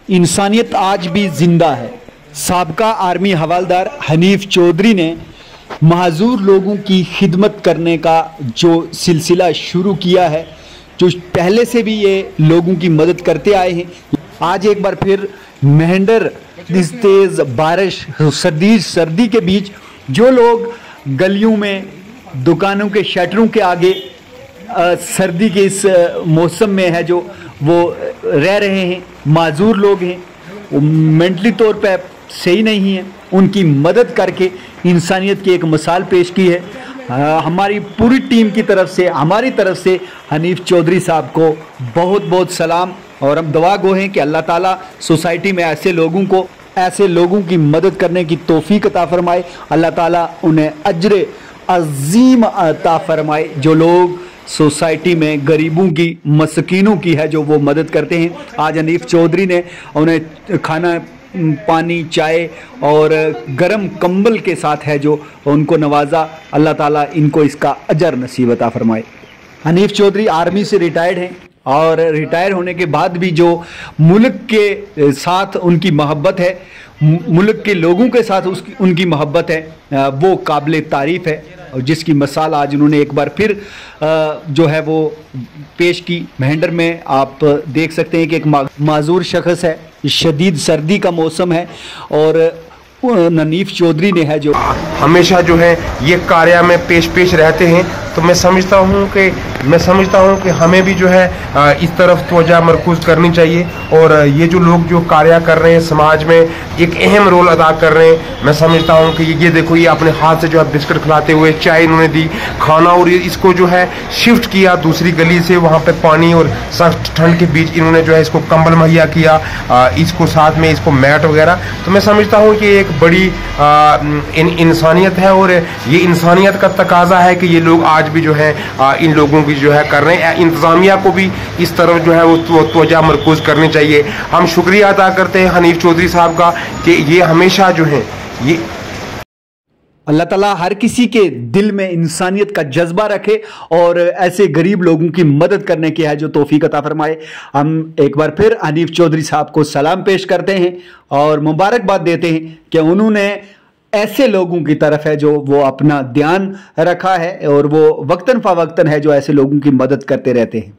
इंसानियत आज भी जिंदा है। साबका आर्मी हवालदार हनीफ चौधरी ने माजूर लोगों की खिदमत करने का जो सिलसिला शुरू किया है, जो पहले से भी ये लोगों की मदद करते आए हैं, आज एक बार फिर मेहंडर इस तेज़ बारिश सर्दी के बीच जो लोग गलियों में, दुकानों के शटरों के आगे सर्दी के इस मौसम में है जो वो रह रहे हैं, माजूर लोग हैं, वो मेंटली तौर पे सही नहीं है, उनकी मदद करके इंसानियत की एक मिसाल पेश की है। हमारी पूरी टीम की तरफ से, हमारी तरफ से हनीफ चौधरी साहब को बहुत बहुत सलाम, और हम दुआ गो हैं कि अल्लाह ताला सोसाइटी में ऐसे लोगों की मदद करने की तौफीक अता फरमाए। अल्लाह ताला उन्हें अज्र अजीम अता फरमाए। जो लोग सोसाइटी में गरीबों की, मस्कीनों की है जो वो मदद करते हैं, आज हनीफ चौधरी ने उन्हें खाना, पानी, चाय और गरम कंबल के साथ है जो उनको नवाजा। अल्लाह ताला इनको इसका अजर नसीब अता फरमाए। हनीफ चौधरी आर्मी से रिटायर्ड हैं और रिटायर होने के बाद भी जो मुल्क के साथ उनकी मोहब्बत है, मुल्क के लोगों के साथ उनकी मोहब्बत है, वो काबिल तारीफ़ है। और जिसकी मिसाल आज उन्होंने एक बार फिर जो है वो पेश की। मेहंडर में आप देख सकते हैं कि एक माजूर शख्स है, शदीद सर्दी का मौसम है, और हनीफ चौधरी ने है जो हमेशा जो है ये कार्य में पेश रहते हैं। तो मैं समझता हूँ कि हमें भी जो है इस तरफ तवज्जो मरकूज करनी चाहिए, और ये जो लोग जो कार्य कर रहे हैं समाज में एक अहम रोल अदा कर रहे हैं। मैं समझता हूँ कि ये देखो, ये अपने हाथ से जो है बिस्किट खिलाते हुए, चाय इन्होंने दी, खाना, और इसको जो है शिफ्ट किया दूसरी गली से, वहाँ पे पानी और सख्त ठंड के बीच इन्होंने जो है इसको कंबल मुहैया किया, इसको साथ में इसको मैट वगैरह। तो मैं समझता हूँ कि एक बड़ी इंसानियत है, और ये इंसानियत का तकाजा है कि ये लोग आज भी जो है इन लोगों की जो है कर रहे हैं। इंतजामिया को भी इस तरफ जो है वो तवज्जो मरकूज करनी चाहिए। हम शुक्रिया अदा करते हैं हनीफ चौधरी साहब का कि ये हमेशा जो है ये अल्लाह ताला हर किसी के दिल में इंसानियत का जज्बा रखे और ऐसे गरीब लोगों की मदद करने की है जो तौफीक अता फरमाए। हम एक बार फिर हनीफ चौधरी साहब को सलाम पेश करते हैं और मुबारकबाद देते हैं कि उन्होंने ऐसे लोगों की तरफ है जो वो अपना ध्यान रखा है, और वो वक्तन फ़वक्तन है जो ऐसे लोगों की मदद करते रहते हैं।